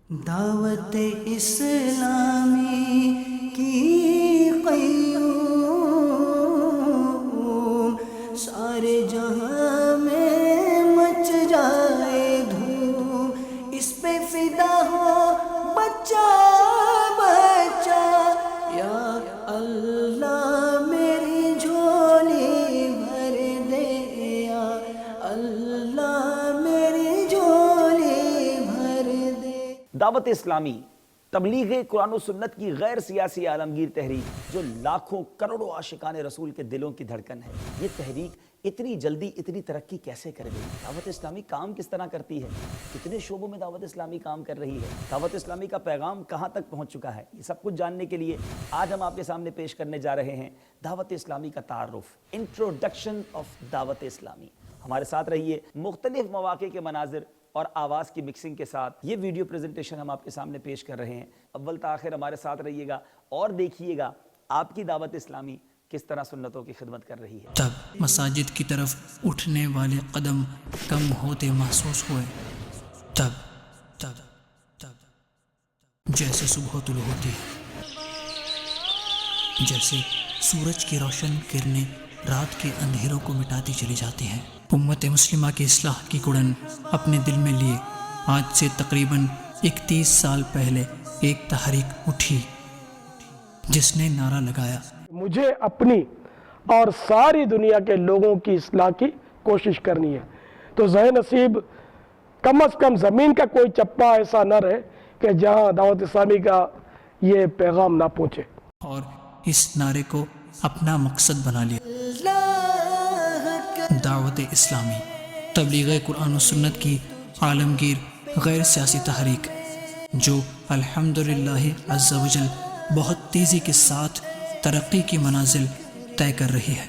دعوت اسلامی کی قیوم سارے جہاں میں مچ جائے دھوم، اس پہ فدا ہو بچہ بچہ، یا اللہ میری جھولی بھر دے، یا اللہ میری جھولی بھر دے۔ دعوت اسلامی تبلیغ قرآن و سنت کی غیر سیاسی عالمگیر تحریک جو لاکھوں کروڑوں عاشقان رسول کے دلوں کی دھڑکن ہے، یہ تحریک اتنی جلدی اتنی ترقی کیسے کر گئی؟ دعوت اسلامی کام کس طرح کرتی ہے؟ کتنے شعبوں میں دعوت اسلامی کام کر رہی ہے؟ دعوت اسلامی کا پیغام کہاں تک پہنچ چکا ہے؟ یہ سب کچھ جاننے کے لیے آج ہم آپ کے سامنے پیش کرنے جا رہے ہیں دعوت اسلامی کا تعارف، انٹروڈکشن آف دعوت اسلامی۔ ہمارے ساتھ رہیے، مختلف مواقع کے مناظر اور آواز کی مکسنگ کے ساتھ یہ ویڈیو پریزنٹیشن ہم آپ کے سامنے پیش کر رہے ہیں۔ اول تا آخر ہمارے ساتھ رہیے گا اور دیکھیے گا آپ کی دعوت اسلامی کس طرح سنتوں کی خدمت کر رہی ہے۔ تب مساجد کی طرف اٹھنے والے قدم کم ہوتے محسوس ہوئے، تب جیسے صبح طلوع ہوتی ہے، جیسے سورج کی روشن کرنیں رات کے اندھیروں کو مٹاتی چلی جاتی ہیں۔ امت مسلمہ کی اصلاح کی گڑن اپنے دل میں لیے آج سے تقریباً 31 سال پہلے ایک تحریک اٹھی جس نے نعرہ لگایا، مجھے اپنی اور ساری دنیا کے لوگوں کی اصلاح کی کوشش کرنی ہے، تو ذہن نصیب کم از کم زمین کا کوئی چپا ایسا نہ رہے کہ جہاں دعوت اسلامی کا یہ پیغام نہ پہنچے، اور اس نعرے کو اپنا مقصد بنا لیا۔ دعوت اسلامی تبلیغ قرآن و سنت کی عالمگیر غیر سیاسی تحریک جو الحمدللہ عز و جل بہت تیزی کے ساتھ ترقی کی منازل طے کر رہی ہے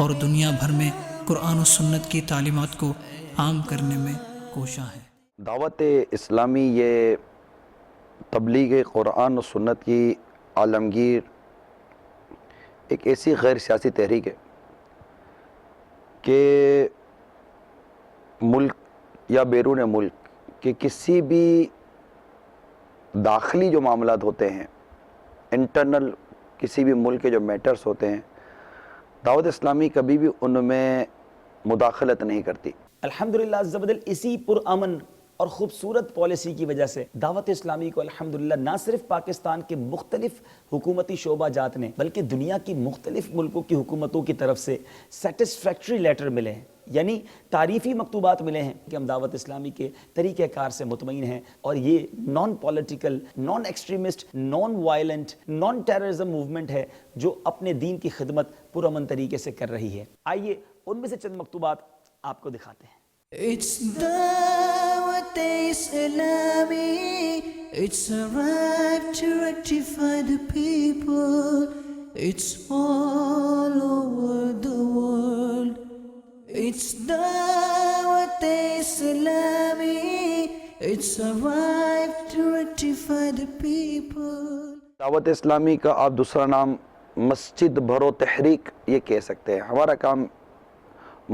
اور دنیا بھر میں قرآن و سنت کی تعلیمات کو عام کرنے میں کوشاں ہے۔ دعوت اسلامی یہ تبلیغ قرآن و سنت کی عالمگیر ایک ایسی غیر سیاسی تحریک ہے کہ ملک یا بیرون ملک کے کسی بھی داخلی جو معاملات ہوتے ہیں، انٹرنل کسی بھی ملک کے جو میٹرز ہوتے ہیں، دعوت اسلامی کبھی بھی ان میں مداخلت نہیں کرتی۔ الحمدللہ عز و جل اسی پرامن اور خوبصورت پالیسی کی وجہ سے دعوت اسلامی کو الحمدللہ نہ صرف پاکستان کے مختلف حکومتی شعبہ جات نے بلکہ دنیا کی مختلف ملکوں کی حکومتوں کی طرف سے سیٹسفیکٹری لیٹر ملے ہیں، یعنی تعریفی مکتوبات ملے ہیں کہ ہم دعوت اسلامی کے طریقہ کار سے مطمئن ہیں اور یہ non political, naan extremist, non violent, naan terrorism movement ہے جو اپنے دین کی خدمت پرامن طریقے سے کر رہی ہے۔ آئیے ان میں سے چند مکتوبات آپ کو دکھاتے ہیں۔ It's دعوت اسلامی, it's arrived to rectify the people, it's all over the world. It's دعوت اسلامی, it's arrived to rectify the people. دعوت اسلامی کا آپ دوسرا نام مسجد بھرو تحریک یہ کہہ سکتے ہیں۔ ہمارا کام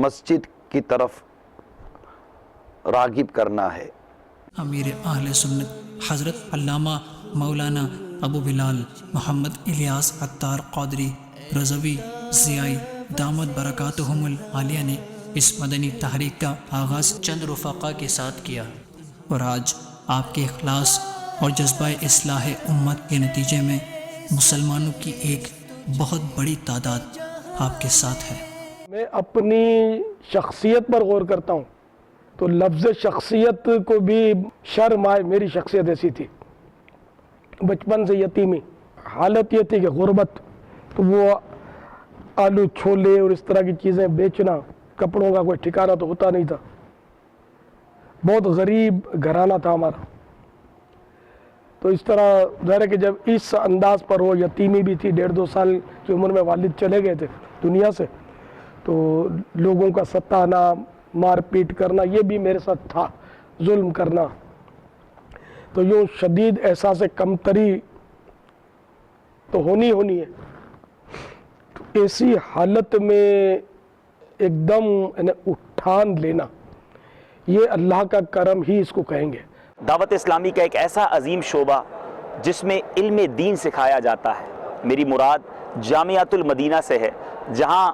مسجد کی طرف راغب کرنا ہے۔ امیر اہل سنت حضرت علامہ مولانا ابو بلال محمد الیاس عطار قادری رضوی ضیائی دامت برکاتہم العالیہ نے اس مدنی تحریک کا آغاز چند رفقا کے ساتھ کیا اور آج آپ کے اخلاص اور جذبہ اصلاح امت کے نتیجے میں مسلمانوں کی ایک بہت بڑی تعداد آپ کے ساتھ ہے۔ میں اپنی شخصیت پر غور کرتا ہوں تو لفظ شخصیت کو بھی شرم آئے۔ میری شخصیت ایسی تھی، بچپن سے یتیمی حالت یہ تھی کہ غربت، تو وہ آلو چھولے اور اس طرح کی چیزیں بیچنا، کپڑوں کا کوئی ٹھکانہ تو ہوتا نہیں تھا، بہت غریب گھرانہ تھا ہمارا۔ تو اس طرح ظاہر ہے کہ جب اس انداز پر ہو، یتیمی بھی تھی، 1.5-2 سال کی عمر میں والد چلے گئے تھے دنیا سے، تو لوگوں کا ستانا، مار پیٹ کرنا یہ بھی میرے ساتھ تھا، ظلم کرنا، تو یوں شدید احساس کمتری تو ہونی ہے۔ تو ایسی حالت میں ایک دم اٹھان لینا، یہ اللہ کا کرم ہی اس کو کہیں گے۔ دعوت اسلامی کا ایک ایسا عظیم شعبہ جس میں علم دین سکھایا جاتا ہے، میری مراد جامعۃ المدینہ سے ہے، جہاں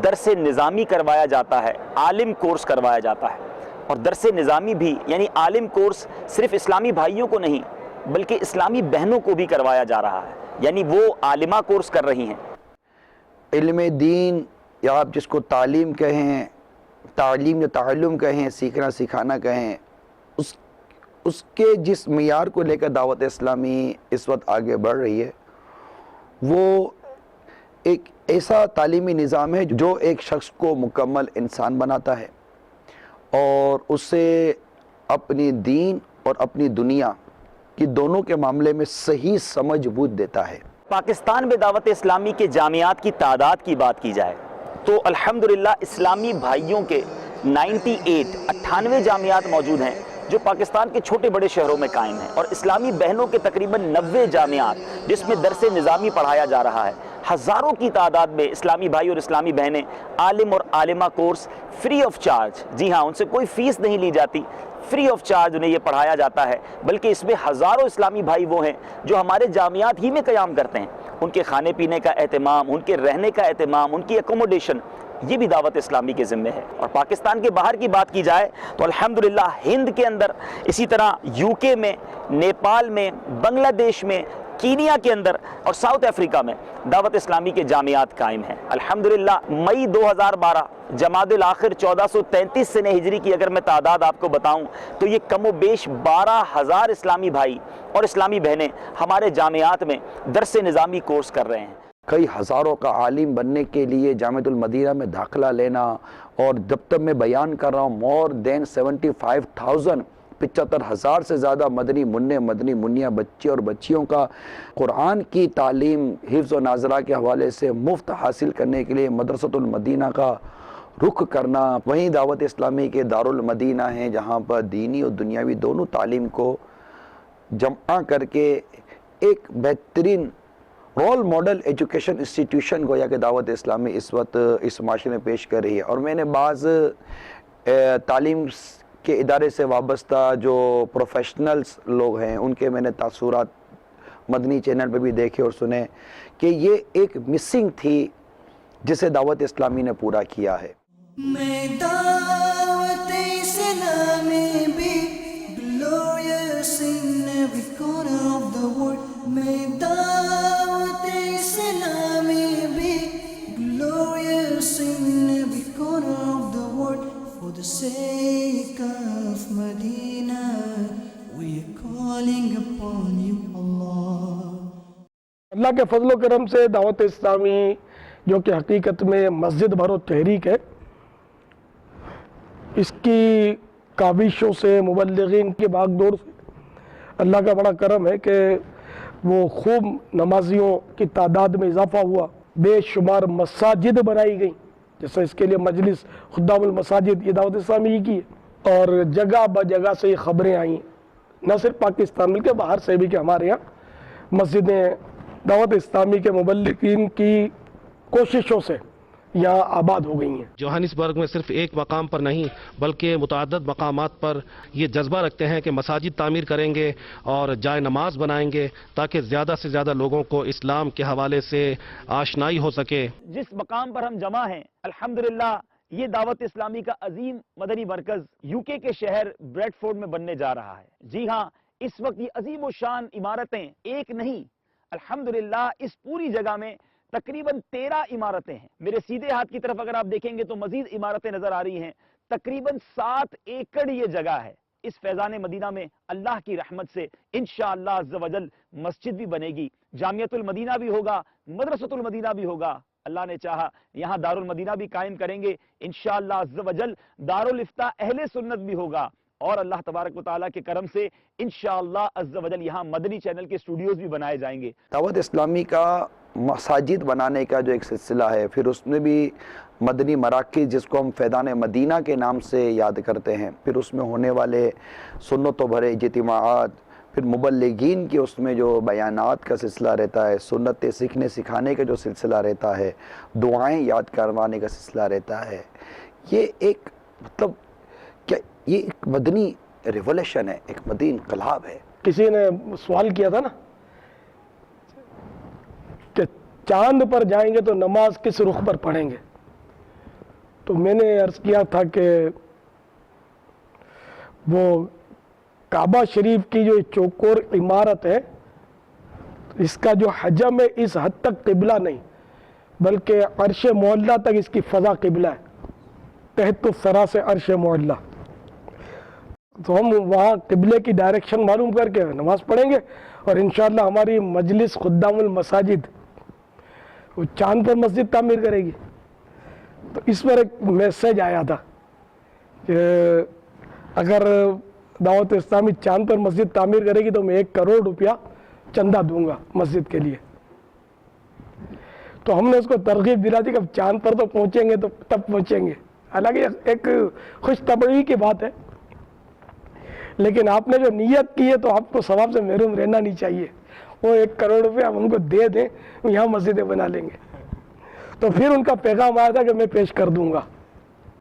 درس نظامی کروایا جاتا ہے، عالم کورس کروایا جاتا ہے۔ اور درس نظامی بھی یعنی عالم کورس صرف اسلامی بھائیوں کو نہیں بلکہ اسلامی بہنوں کو بھی کروایا جا رہا ہے، یعنی وہ عالمہ کورس کر رہی ہیں۔ علم دین یا آپ جس کو تعلیم کہیں، تعلیم یا تعلم کہیں، سیکھنا سکھانا کہیں، اس کے جس معیار کو لے کر دعوت اسلامی اس وقت آگے بڑھ رہی ہے وہ ایک ایسا تعلیمی نظام ہے جو ایک شخص کو مکمل انسان بناتا ہے اور اسے اپنی دین اور اپنی دنیا کی دونوں کے معاملے میں صحیح سمجھ بوجھ دیتا ہے۔ پاکستان میں دعوت اسلامی کے جامعات کی تعداد کی بات کی جائے تو الحمدللہ اسلامی بھائیوں کے 98 جامعات موجود ہیں جو پاکستان کے چھوٹے بڑے شہروں میں قائم ہیں، اور اسلامی بہنوں کے تقریباً 90 جامعات جس میں درس نظامی پڑھایا جا رہا ہے۔ ہزاروں کی تعداد میں اسلامی بھائی اور اسلامی بہنیں عالم اور عالمہ کورس فری آف چارج، جی ہاں، ان سے کوئی فیس نہیں لی جاتی، فری آف چارج انہیں یہ پڑھایا جاتا ہے، بلکہ اس میں ہزاروں اسلامی بھائی وہ ہیں جو ہمارے جامعات ہی میں قیام کرتے ہیں۔ ان کے کھانے پینے کا اہتمام، ان کے رہنے کا اہتمام، ان کی اکوموڈیشن، یہ بھی دعوت اسلامی کے ذمے ہے۔ اور پاکستان کے باہر کی بات کی جائے تو الحمدللہ ہند کے اندر، اسی طرح یو کے میں، نیپال میں، بنگلہ دیش میں، کینیا کے اندر اور ساؤتھ افریقہ میں دعوت اسلامی کے جامعات قائم ہیں۔ الحمدللہ مئی 2012 جمادی الاخر 1433 سنہ ہجری کی اگر میں تعداد آپ کو بتاؤں تو یہ کم و بیش 12,000 اسلامی بھائی اور اسلامی بہنیں ہمارے جامعات میں درس نظامی کورس کر رہے ہیں۔ کئی ہزاروں کا عالم بننے کے لیے جامعۃ المدینہ میں داخلہ لینا، اور جب تک میں بیان کر رہا ہوں مور دین 75,000 75,000 سے زیادہ مدنی منع مدنی منیا بچے اور بچیوں کا قرآن کی تعلیم حفظ و ناظرہ کے حوالے سے مفت حاصل کرنے کے لیے مدرسۃ المدینہ کا رخ کرنا۔ وہیں دعوت اسلامی کے دارالمدینہ ہیں جہاں پر دینی اور دنیاوی دونوں تعلیم کو جمع کر کے ایک بہترین رول ماڈل ایجوکیشن انسٹیٹیوشن گویا کہ دعوت اسلامی اس وقت اس معاشرے میں پیش کر رہی ہے۔ اور میں نے بعض تعلیم کے ادارے سے وابستہ جو پروفیشنلز لوگ ہیں ان کے میں نے تاثرات مدنی چینل پہ بھی دیکھے اور سنے کہ یہ ایک مسنگ تھی جسے دعوت اسلامی نے پورا کیا ہے۔ میں دعوت اسلامی بھی glorious in every corner of the world. میں دعوت اسلامی بھی glorious in every corner of the world. For the sake of Medina, we are calling upon you, Allah. اللہ کے فضل و کرم سے دعوت اسلامی جو کہ حقیقت میں مسجد بھرو تحریک ہے، اس کی کاوشوں سے، مبلغین کی بھاگ دوڑ سے اللہ کا بڑا کرم ہے کہ وہ خوب نمازیوں کی تعداد میں اضافہ ہوا، بے شمار مساجد بنائی گئیں، جیسے اس کے لیے مجلس خدام المساجد یہ دعوت اسلامی کی ہے، اور جگہ بجگہ سے یہ خبریں آئیں، نہ صرف پاکستان بلکہ باہر سے بھی، کہ ہمارے یہاں مسجدیں دعوت اسلامی کے مبلغین کی کوششوں سے یہاں آباد ہو گئی ہیں۔ جوہانسبرگ میں صرف ایک مقام پر نہیں بلکہ متعدد مقامات پر یہ جذبہ رکھتے ہیں کہ مساجد تعمیر کریں گے اور جائے نماز بنائیں گے تاکہ زیادہ سے زیادہ لوگوں کو اسلام کے حوالے سے آشنائی ہو سکے۔ جس مقام پر ہم جمع ہیں الحمدللہ یہ دعوت اسلامی کا عظیم مدنی مرکز یو کے شہر بریڈ فورڈ میں بننے جا رہا ہے۔ جی ہاں، اس وقت یہ عظیم و شان عمارتیں ایک نہیں، الحمدللہ اس پوری جگہ میں تقریباً 13 عمارتیں ہیں۔ میرے سیدھے ہاتھ کی طرف اگر آپ دیکھیں گے تو مزید عمارتیں نظر آ رہی ہیں۔ تقریباً 7 ایکڑ یہ جگہ ہے۔ اس فیضان مدینہ میں اللہ کی رحمت سے انشاءاللہ عز و جل مسجد بھی بنے گی، جامعۃ المدینہ بھی ہوگا، مدرسۃ المدینہ بھی ہوگا۔ اللہ نے چاہا یہاں دارالمدینہ بھی قائم کریں گے، انشاءاللہ عز و جل دارالافتاء اہل سنت بھی ہوگا، اور اللہ تبارک و تعالیٰ کے کرم سے انشاءاللہ عز و جل یہاں مدنی چینل کے اسٹوڈیوز بھی بنائے جائیں گے۔ دعوت اسلامی کا مساجد بنانے کا جو ایک سلسلہ ہے، پھر اس میں بھی مدنی مراکز جس کو ہم فیضان مدینہ کے نام سے یاد کرتے ہیں، پھر اس میں ہونے والے سنتوں بھرے اجتماعات، پھر مبلغین کے اس میں جو بیانات کا سلسلہ رہتا ہے، سنت سیکھنے سکھانے کا جو سلسلہ رہتا ہے، دعائیں یاد کروانے کا سلسلہ رہتا ہے، یہ ایک مطلب کیا یہ ایک مدنی ریولیوشن ہے, ایک مدنی انقلاب ہے. کسی نے سوال کیا تھا نا کہ چاند پر جائیں گے تو نماز کس رخ پر پڑھیں گے, تو میں نے عرض کیا تھا کہ وہ کعبہ شریف کی جو چوکور عمارت ہے اس کا جو حجم ہے اس حد تک قبلہ نہیں, بلکہ عرش معلیٰ تک اس کی فضا قبلہ ہے, تحت الثری سے عرش معلیٰ. تو ہم وہاں قبلے کی ڈائریکشن معلوم کر کے نماز پڑھیں گے, اور انشاءاللہ ہماری مجلس خدام المساجد وہ چاند پر مسجد تعمیر کرے گی. تو اس پر ایک میسج آیا تھا کہ اگر دعوت اسلامی چاند پر مسجد تعمیر کرے گی تو میں 1 کروڑ روپیہ چندہ دوں گا مسجد کے لیے. تو ہم نے اس کو ترغیب دلا دی کہ اب چاند پر تو پہنچیں گے تو تب پہنچیں گے. حالانکہ ایک خوش طبعی کی بات ہے, لیکن آپ نے جو نیت کی ہے تو آپ کو ثواب سے محروم رہنا نہیں چاہیے. وہ 1 کروڑ روپے ہم ان کو دے دیں, یہاں مسجدیں بنا لیں گے. تو پھر ان کا پیغام آیا تھا کہ میں پیش کر دوں گا.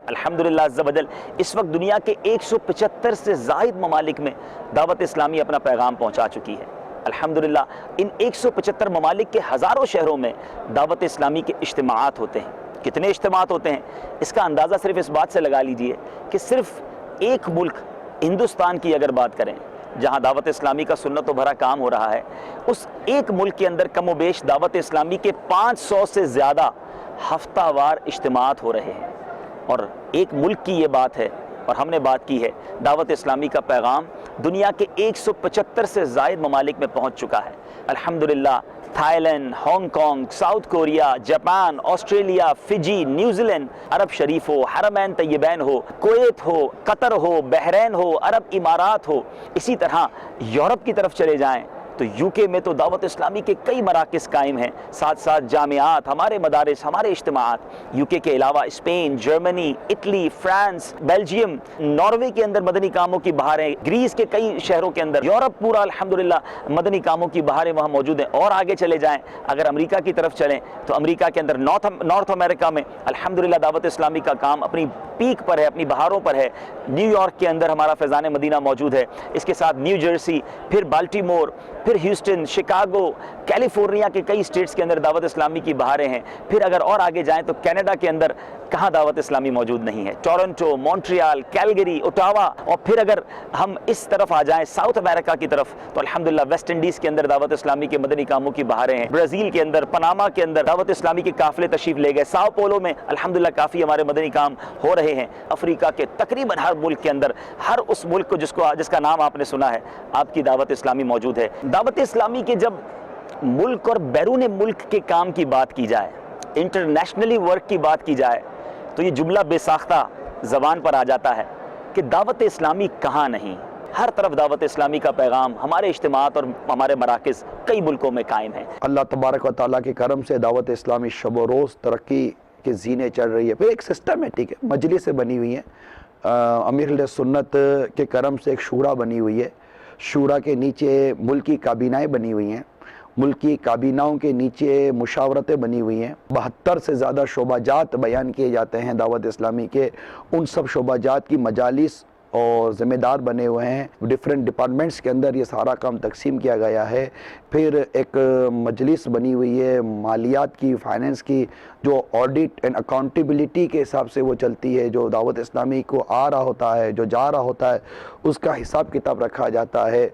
الحمدللہ عز و جل اس وقت دنیا کے 175 سے زائد ممالک میں دعوت اسلامی اپنا پیغام پہنچا چکی ہے. الحمدللہ ان 175 ممالک کے ہزاروں شہروں میں دعوت اسلامی کے اجتماعات ہوتے ہیں. کتنے اجتماعات ہوتے ہیں اس کا اندازہ صرف اس بات سے لگا لیجئے کہ صرف ایک ملک ہندوستان کی اگر بات کریں جہاں دعوت اسلامی کا سنت و بھرا کام ہو رہا ہے, اس ایک ملک کے اندر کم و بیش دعوت اسلامی کے 500 سے زیادہ ہفتہ وار اجتماعات ہو رہے ہیں. اور ایک ملک کی یہ بات ہے, اور ہم نے بات کی ہے, دعوت اسلامی کا پیغام دنیا کے 175 سے زائد ممالک میں پہنچ چکا ہے. الحمدللہ Thailand, Hong Kong, South Korea, Japan, Australia, Fiji, New Zealand, عرب شریف ہو, حرمین طیبین ہو, کویت ہو, قطر ہو, بحرین ہو, عرب امارات ہو, اسی طرح یورپ کی طرف چلے جائیں تو یو کے میں تو دعوت اسلامی کے کئی مراکز قائم ہیں, ساتھ ساتھ جامعات, ہمارے مدارس, ہمارے اجتماعات. یو کے علاوہ Spain, Germany, Italy, France, Belgium, Norway کے اندر مدنی کاموں کی بہاریں, گریس کے کئی شہروں کے اندر, یورپ پورا الحمدللہ مدنی کاموں کی بہاریں وہاں موجود ہیں. اور آگے چلے جائیں اگر امریکہ کی طرف چلیں تو امریکہ کے اندر نارتھ امریکہ میں الحمدللہ دعوت اسلامی کا کام اپنی پیک پر ہے, اپنی بہاروں پر ہے. نیو یارک کے اندر ہمارا فیضان مدینہ موجود ہے, اس کے ساتھ نیو جرسی, پھر بالٹیمور, پھر ہیوسٹن, شکاگو, کیلیفورنیا کے کئی اسٹیٹس کے اندر دعوت اسلامی کی بہاریں ہیں. پھر اگر اور آگے جائیں تو کینیڈا کے اندر کہاں دعوت اسلامی موجود نہیں ہے, ٹورنٹو, مونٹریال, کیلگری, اوٹاوا. اور پھر اگر ہم اس طرف آ جائیں ساؤتھ امریکہ کی طرف تو الحمدللہ ویسٹ انڈیز کے اندر دعوت اسلامی کے مدنی کاموں کی بہاریں ہیں. برازیل کے اندر, پناما کے اندر دعوت اسلامی کے قافلے تشریف لے گئے. ساؤ پولو میں الحمدللہ کافی ہمارے مدنی کام ہو رہے ہیں. افریقہ کے تقریباً ہر ملک کے اندر, ہر اس ملک کو جس کا نام آپ نے سنا ہے, آپ کی دعوت اسلامی موجود ہے. دعوت اسلامی کے جب ملک اور بیرون ملک کے کام کی بات کی جائے, انٹرنیشنلی ورک کی بات کی جائے, تو یہ جملہ بے ساختہ زبان پر آ جاتا ہے کہ دعوت اسلامی کہاں نہیں. ہر طرف دعوت اسلامی کا پیغام, ہمارے اجتماعات اور ہمارے مراکز کئی ملکوں میں قائم ہیں. اللہ تبارک و تعالیٰ کے کرم سے دعوت اسلامی شب و روز ترقی کے زینے چڑھ رہی ہے. پھر ایک سسٹم ہے, ٹھیک ہے, مجلسیں بنی ہوئی ہیں, امیر اہل سنت کے کرم سے ایک شورا بنی ہوئی ہے. شورا کے نیچے ملکی کابینائیں بنی ہوئی ہیں, ملکی کابیناؤں کے نیچے مشاورتیں بنی ہوئی ہیں. 72 سے زیادہ شعبہ جات بیان کیے جاتے ہیں دعوت اسلامی کے. ان سب شعبہ جات کی مجالس اور ذمہ دار بنے ہوئے ہیں. ڈیفرنٹ ڈپارٹمنٹس کے اندر یہ سارا کام تقسیم کیا گیا ہے. پھر ایک مجلس بنی ہوئی ہے مالیات کی, فائننس کی, جو آڈٹ اینڈ اکاؤنٹیبلٹی کے حساب سے وہ چلتی ہے. جو دعوت اسلامی کو آ رہا ہوتا ہے, جو جا رہا ہوتا ہے, اس کا حساب کتاب رکھا جاتا ہے.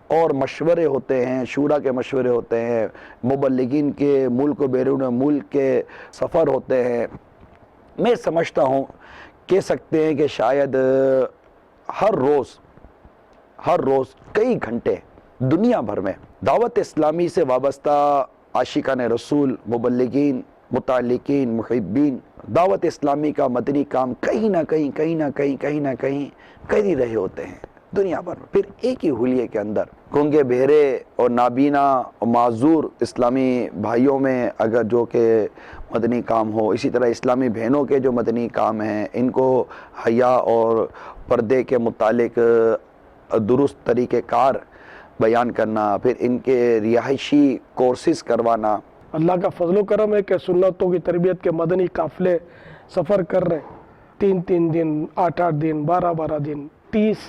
اور مشورے ہوتے ہیں, شورا کے مشورے ہوتے ہیں, مبلغین کے ملک و بیرون ملک کے سفر ہوتے ہیں. میں سمجھتا ہوں, کہہ سکتے ہیں کہ شاید ہر روز کئی گھنٹے دنیا بھر میں دعوت اسلامی سے وابستہ عاشقان رسول, مبلغین, متعلقین, محبین دعوت اسلامی کا مدنی کام کہیں نہ کہیں کر ہی رہے ہوتے ہیں دنیا بھر میں. پھر ایک ہی حلیے کے اندر گونگے بہرے اور نابینا اور معذور اسلامی بھائیوں میں اگر جو کہ مدنی کام ہو, اسی طرح اسلامی بہنوں کے جو مدنی کام ہیں ان کو حیا اور پردے کے متعلق درست طریقہ کار بیان کرنا, پھر ان کے رہائشی کورسز کروانا. اللہ کا فضل و کرم ہے کہ سنتوں کی تربیت کے مدنی قافلے سفر کر رہے ہیں. 3 دن, 8 دن, 12 دن, 30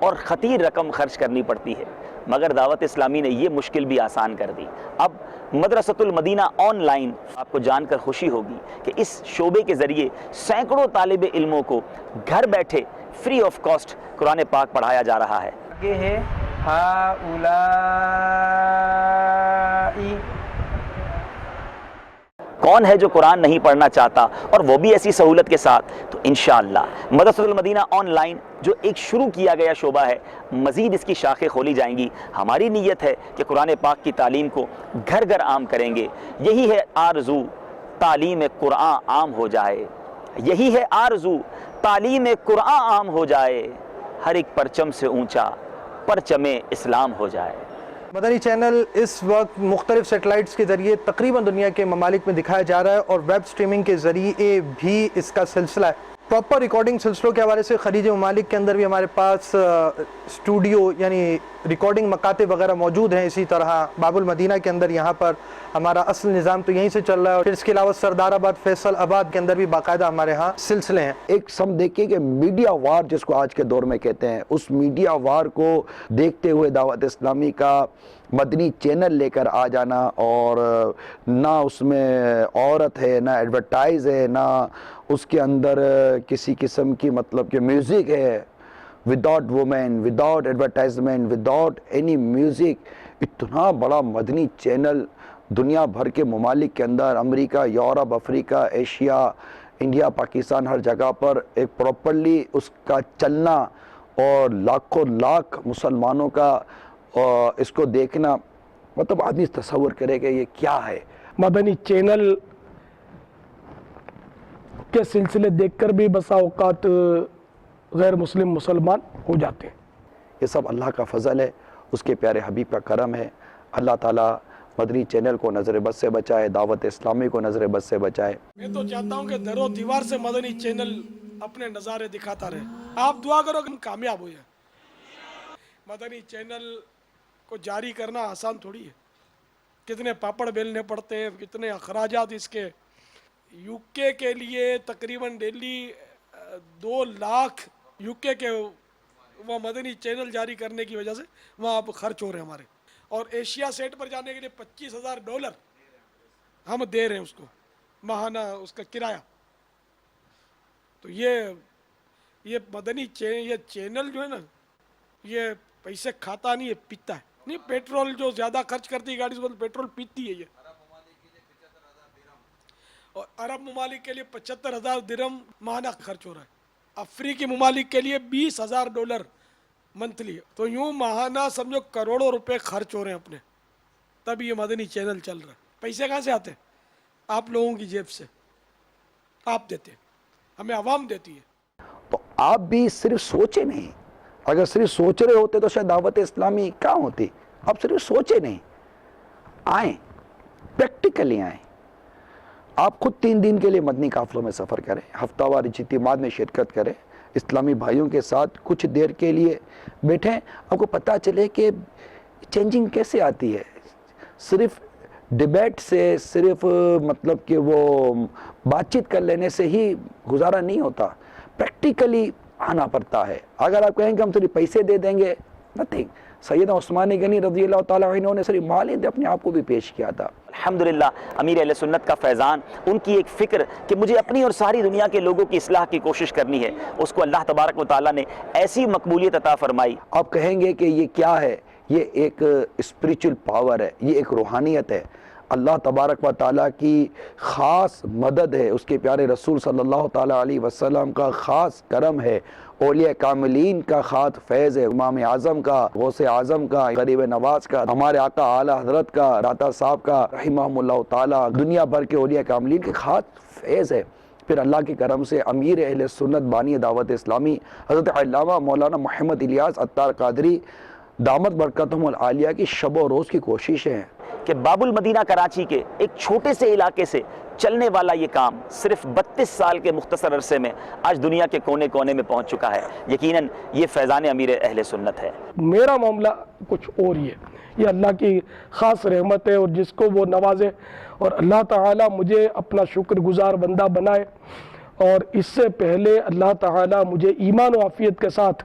اور خطیر رقم خرچ کرنی پڑتی ہے، مگر دعوت اسلامی نے یہ مشکل بھی آسان کر دی۔ اب مدرسۃ المدینہ آن لائن، آپ کو جان کر خوشی ہوگی کہ اس شعبے کے ذریعے سینکڑوں طالب علموں کو گھر بیٹھے فری آف کاسٹ قرآن پاک پڑھایا جا رہا ہے۔ یہ ہے ہؤلاء، کون ہے جو قرآن نہیں پڑھنا چاہتا، اور وہ بھی ایسی سہولت کے ساتھ؟ تو انشاءاللہ مدرسۃ المدینہ آن لائن جو ایک شروع کیا گیا شعبہ ہے، مزید اس کی شاخیں کھولی جائیں گی۔ ہماری نیت ہے کہ قرآن پاک کی تعلیم کو گھر گھر عام کریں گے۔ یہی ہے آرزو، تعلیم قرآن عام ہو جائے۔ یہی ہے آرزو، تعلیم قرآن عام ہو جائے، ہر ایک پرچم سے اونچا پرچم اسلام ہو جائے۔ مدنی چینل اس وقت مختلف سیٹلائٹس کے ذریعے تقریباً دنیا کے ممالک میں دکھایا جا رہا ہے، اور ویب سٹریمنگ کے ذریعے بھی اس کا سلسلہ ہے۔ پراپر ریکارڈنگ سلسلوں کے حوالے سے خلیج ممالک کے اندر بھی ہمارے پاس اسٹوڈیو یعنی ریکارڈنگ مکاتب وغیرہ موجود ہیں۔ اسی طرح باب المدینہ کے اندر یہاں پر ہمارا اصل نظام تو یہیں سے چل رہا ہے، اور پھر اس کے علاوہ سردار آباد، فیصل آباد کے اندر بھی باقاعدہ ہمارے ہاں سلسلے ہیں۔ ایک سم دیکھیے کہ میڈیا وار جس کو آج کے دور میں کہتے ہیں، اس میڈیا وار کو دیکھتے ہوئے دعوت اسلامی کا مدنی چینل لے کر آ جانا، اور نہ اس میں عورت ہے، نہ ایڈورٹائز ہے، نہ اس کے اندر کسی قسم کی مطلب کہ میوزک ہے، without women, without advertisement, without any music, اتنا بڑا مدنی چینل دنیا بھر کے ممالک کے اندر، امریکہ، یورپ، افریقہ، ایشیا، انڈیا، پاکستان، ہر جگہ پر ایک پراپرلی اس کا چلنا، اور لاکھوں لاکھ مسلمانوں کا اس کو دیکھنا، مطلب آدمی تصور کرے کہ یہ کیا ہے۔ مدنی چینل کے سلسلے دیکھ کر بھی بسا اوقات غیر مسلم مسلمان ہو جاتے ہیں۔ یہ سب اللہ کا فضل ہے، اس کے پیارے حبیب کا کرم ہے۔ اللہ تعالیٰ مدنی چینل کو نظر بد سے بچائے، دعوت اسلامی کو نظر بد سے بچائے۔ میں تو چاہتا ہوں کہ در و دیوار سے مدنی چینل اپنے نظارے دکھاتا رہے۔ آپ دعا کرو کہ ہم کامیاب ہو جائیں۔ مدنی چینل کو جاری کرنا آسان تھوڑی ہے، کتنے پاپڑ بیلنے پڑتے ہیں، کتنے اخراجات اس کے۔ یو کے لیے تقریباً ڈیلی 2 لاکھ یو کے وہ مدنی چینل جاری کرنے کی وجہ سے وہاں اب خرچ ہو رہے ہیں ہمارے، اور ایشیا سیٹ پر جانے کے لیے $25,000 ہم دے رہے ہیں اس کو ماہانہ، اس کا کرایہ۔ تو یہ مدنی یہ چینل جو ہے نا، یہ پیسے کھاتا نہیں، یہ پیتا ہے۔ نہیں، پیٹرول جو زیادہ خرچ کرتی ہے گاڑی سے، پیٹرول پیتی ہے یہ۔ اور عرب ممالک کے لیے 75,000 درہم ماہانہ خرچ ہو رہا ہے، افریقی ممالک کے لیے $20,000 منتھلی۔ تو یوں ماہانہ سمجھو کروڑوں روپے خرچ ہو رہے ہیں اپنے، تب یہ مدنی چینل چل رہا ہے۔ پیسے کہاں سے آتے ہیں؟ آپ لوگوں کی جیب سے، آپ دیتے ہیں، ہمیں عوام دیتی ہے۔ تو آپ بھی صرف سوچے نہیں، اگر صرف سوچ رہے ہوتے تو شاید دعوت اسلامی کہاں ہوتی۔ آپ صرف سوچے نہیں، آئیں، پریکٹیکلی آئیں۔ آپ خود 3 دن کے لیے مدنی قافلوں میں سفر کریں، ہفتہ وار اجتماعات میں شرکت کریں، اسلامی بھائیوں کے ساتھ کچھ دیر کے لیے بیٹھیں، آپ کو پتہ چلے کہ چینجنگ کیسے آتی ہے۔ صرف ڈیبیٹ سے، صرف مطلب کہ وہ بات چیت کر لینے سے ہی گزارا نہیں ہوتا، پریکٹیکلی آنا پڑتا ہے۔ اگر آپ کہیں کہ ہم صرف پیسے دے دیں گے، نتھنگ۔ سیدنا عثمان غنی رضی اللہ تعالیٰ عنہ نے صرف مال ہی اپنے آپ کو بھی پیش کیا تھا۔ الحمدللہ امیر اہل سنت کا فیضان، ان کی ایک فکر کہ مجھے اپنی اور ساری دنیا کے لوگوں کی اصلاح کی کوشش کرنی ہے، اس کو اللہ تبارک و تعالیٰ نے ایسی مقبولیت عطا فرمائی۔ آپ کہیں گے کہ یہ کیا ہے؟ یہ ایک اسپریچول پاور ہے، یہ ایک روحانیت ہے، اللہ تبارک و تعالیٰ کی خاص مدد ہے، اس کے پیارے رسول صلی اللہ تعالیٰ علیہ وسلم کا خاص کرم ہے، اولیاء کاملین کا خاص فیض ہے، امام اعظم کا، غوث اعظم کا، غریب نواز کا، ہمارے آقا اعلیٰ حضرت کا، راتا صاحب کا رحمہم اللہ تعالیٰ، دنیا بھر کے اولیاء کاملین کے خاص فیض ہے۔ پھر اللہ کے کرم سے امیر اہل سنت بانی دعوت اسلامی حضرت علامہ مولانا محمد الیاس عطار قادری دامت برکتہم العالیہ کی شب و روز کی کوششیں ہیں کہ باب المدینہ کراچی کے ایک چھوٹے سے علاقے سے چلنے والا یہ کام صرف 32 سال کے مختصر عرصے میں آج دنیا کے کونے کونے میں پہنچ چکا ہے۔ یقیناً یہ فیضان امیر اہل سنت ہے۔ میرا معاملہ کچھ اور ہی ہے، یہ اللہ کی خاص رحمت ہے، اور جس کو وہ نوازے، اور اللہ تعالیٰ مجھے اپنا شکر گزار بندہ بنائے، اور اس سے پہلے اللہ تعالیٰ مجھے ایمان و عافیت کے ساتھ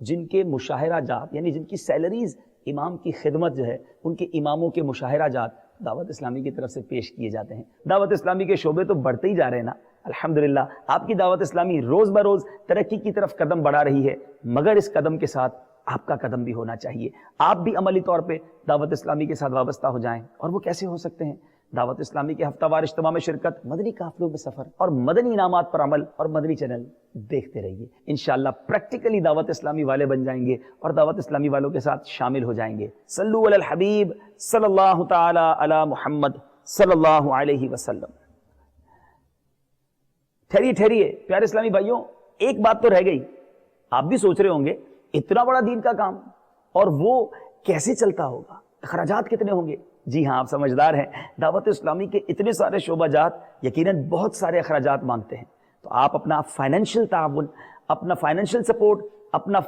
جن کے مشاہرہ جات یعنی جن کی سیلریز امام کی خدمت جو ہے ان کے اماموں کے مشاہرہ جات دعوت اسلامی کی طرف سے پیش کیے جاتے ہیں. دعوت اسلامی کے شعبے تو بڑھتے ہی جا رہے ہیں نا الحمدللہ. آپ کی دعوت اسلامی روز بروز ترقی کی طرف قدم بڑھا رہی ہے، مگر اس قدم کے ساتھ آپ کا قدم بھی ہونا چاہیے. آپ بھی عملی طور پہ دعوت اسلامی کے ساتھ وابستہ ہو جائیں. اور وہ کیسے ہو سکتے ہیں؟ دعوت اسلامی کے ہفتہ وار اجتماع میں شرکت، مدنی قافلوں میں سفر اور مدنی انعامات پر عمل، اور مدنی چینل دیکھتے رہیے. انشاءاللہ پریکٹیکلی دعوت اسلامی والے بن جائیں گے اور دعوت اسلامی والوں کے ساتھ شامل ہو جائیں گے. صلو علی الحبیب صلی اللہ تعالی علی محمد صلی اللہ علیہ وسلم. ٹھہریے پیارے اسلامی بھائیوں، ایک بات تو رہ گئی. آپ بھی سوچ رہے ہوں گے اتنا بڑا دین کا کام اور وہ کیسے چلتا ہوگا، اخراجات کتنے ہوں گے؟ جی ہاں، آپ سمجھدار ہیں. دعوت اسلامی کے اتنے سارے شعبہ جات یقیناً بہت سارے اخراجات مانگتے ہیں. تو آپ اپنا فائنینشیل تعاون، اپنا فائنینشیل سپورٹ، اپنا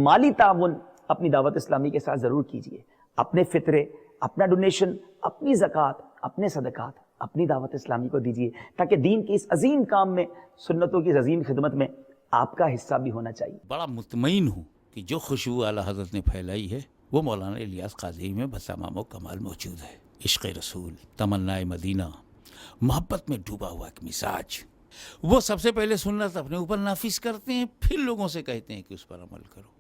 مالی تعاون اپنی دعوت اسلامی کے ساتھ ضرور کیجئے. اپنے فطرے، اپنا ڈونیشن، اپنی زکوٰۃ، اپنے صدقات اپنی دعوت اسلامی کو دیجئے تاکہ دین کے اس عظیم کام میں، سنتوں کی عظیم خدمت میں آپ کا حصہ بھی ہونا چاہیے. بڑا مطمئن ہوں کہ جو خوشبو اعلیٰ حضرت نے پھیلائی ہے وہ مولانا الیاس قادری میں بتمام و کمال موجود ہے. عشق رسول، تمنا مدینہ، محبت میں ڈوبا ہوا ایک مزاج. وہ سب سے پہلے سنت اپنے اوپر نافذ کرتے ہیں، پھر لوگوں سے کہتے ہیں کہ اس پر عمل کرو.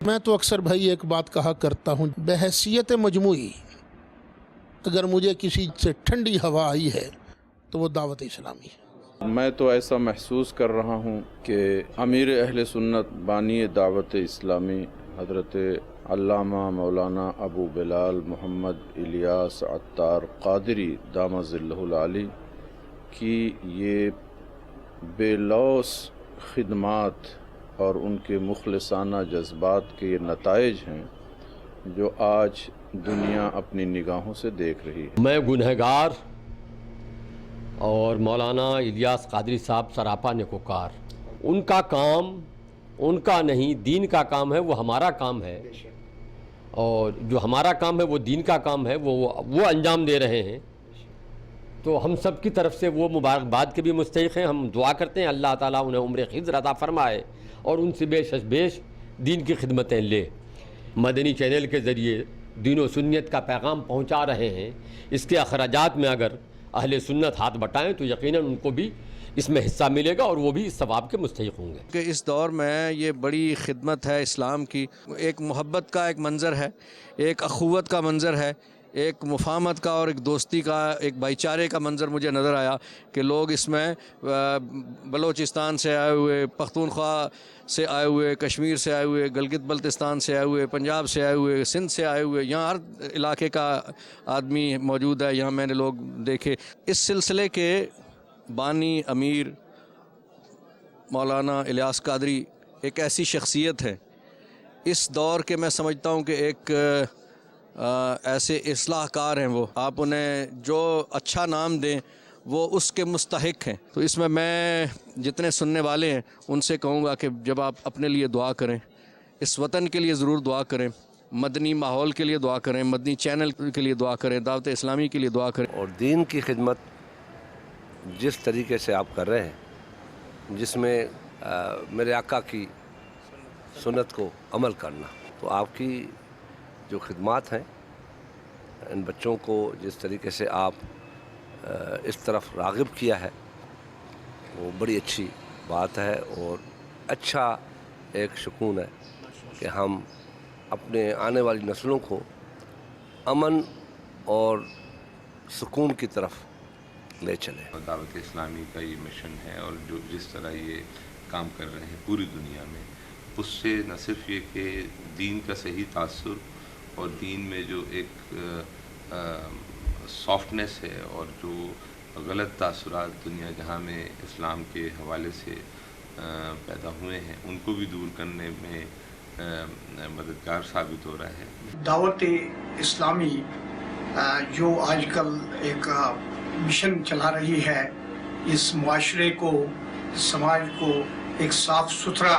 میں تو اکثر بھائی ایک بات کہا کرتا ہوں، بحیثیت مجموعی اگر مجھے کسی سے ٹھنڈی ہوا آئی ہے تو وہ دعوت اسلامی ہے. میں تو ایسا محسوس کر رہا ہوں کہ امیر اہل سنت بانی دعوت اسلامی حضرت علامہ مولانا ابو بلال محمد الیاس عطار قادری دامت ظلہ العالی کی یہ بے لوث خدمات اور ان کے مخلصانہ جذبات کے یہ نتائج ہیں جو آج دنیا اپنی نگاہوں سے دیکھ رہی ہے. میں گنہگار اور مولانا الیاس قادری صاحب سراپا نیکوکار. ان کا کام ان کا نہیں، دین کا کام ہے، وہ ہمارا کام ہے. اور جو ہمارا کام ہے وہ دین کا کام ہے، وہ انجام دے رہے ہیں. تو ہم سب کی طرف سے وہ مبارکباد کے بھی مستحق ہیں. ہم دعا کرتے ہیں اللہ تعالیٰ انہیں عمر خضر عطا فرمائے اور ان سے بیش از بیش دین کی خدمتیں لے. مدنی چینل کے ذریعے دین و سنت کا پیغام پہنچا رہے ہیں. اس کے اخراجات میں اگر اہل سنت ہاتھ بٹائیں تو یقیناً ان کو بھی اس میں حصہ ملے گا اور وہ بھی اس ثواب کے مستحق ہوں گے. کہ اس دور میں یہ بڑی خدمت ہے اسلام کی. ایک محبت کا ایک منظر ہے، ایک اخوت کا منظر ہے، ایک مفاہمت کا اور ایک دوستی کا، ایک بھائی چارے کا منظر مجھے نظر آیا کہ لوگ اس میں بلوچستان سے آئے ہوئے، پختونخوا سے آئے ہوئے، کشمیر سے آئے ہوئے، گلگت بلتستان سے آئے ہوئے، پنجاب سے آئے ہوئے، سندھ سے آئے ہوئے، یہاں ہر علاقے کا آدمی موجود ہے. یہاں میں نے لوگ دیکھے. اس سلسلے کے بانی امیر مولانا الیاس قادری ایک ایسی شخصیت ہے اس دور کے، میں سمجھتا ہوں کہ ایک ایسے اصلاح کار ہیں. وہ آپ انہیں جو اچھا نام دیں وہ اس کے مستحق ہیں. تو اس میں جتنے سننے والے ہیں ان سے کہوں گا کہ جب آپ اپنے لیے دعا کریں، اس وطن کے لیے ضرور دعا کریں، مدنی ماحول کے لیے دعا کریں، مدنی چینل کے لیے دعا کریں، دعوت اسلامی کے لیے دعا کریں. اور دین کی خدمت جس طریقے سے آپ کر رہے ہیں، جس میں میرے آقا کی سنت کو عمل کرنا، تو آپ کی جو خدمات ہیں، ان بچوں کو جس طریقے سے آپ اس طرف راغب کیا ہے، وہ بڑی اچھی بات ہے اور اچھا ایک سکون ہے کہ ہم اپنے آنے والی نسلوں کو امن اور سکون کی طرف لے چلیں. دعوت اسلامی کا یہ مشن ہے اور جو جس طرح یہ کام کر رہے ہیں پوری دنیا میں، اس سے نہ صرف یہ کہ دین کا صحیح تاثر اور دین میں جو ایک سافٹنس ہے اور جو غلط تاثرات دنیا جہاں میں اسلام کے حوالے سے پیدا ہوئے ہیں، ان کو بھی دور کرنے میں مددگار ثابت ہو رہا ہے. دعوت اسلامی جو آج کل ایک مشن چلا رہی ہے، اس معاشرے کو، سماج کو ایک صاف ستھرا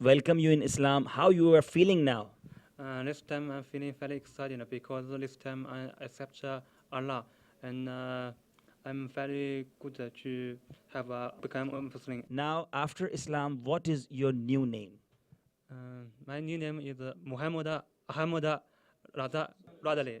Welcome you in Islam. How you are feeling now? This time I'm feeling very excited because this time I accept Allah, and I'm very good to have become a Muslim. Now, after Islam, what is your new name? My new name is Muhammad Ahmad Raza Radale.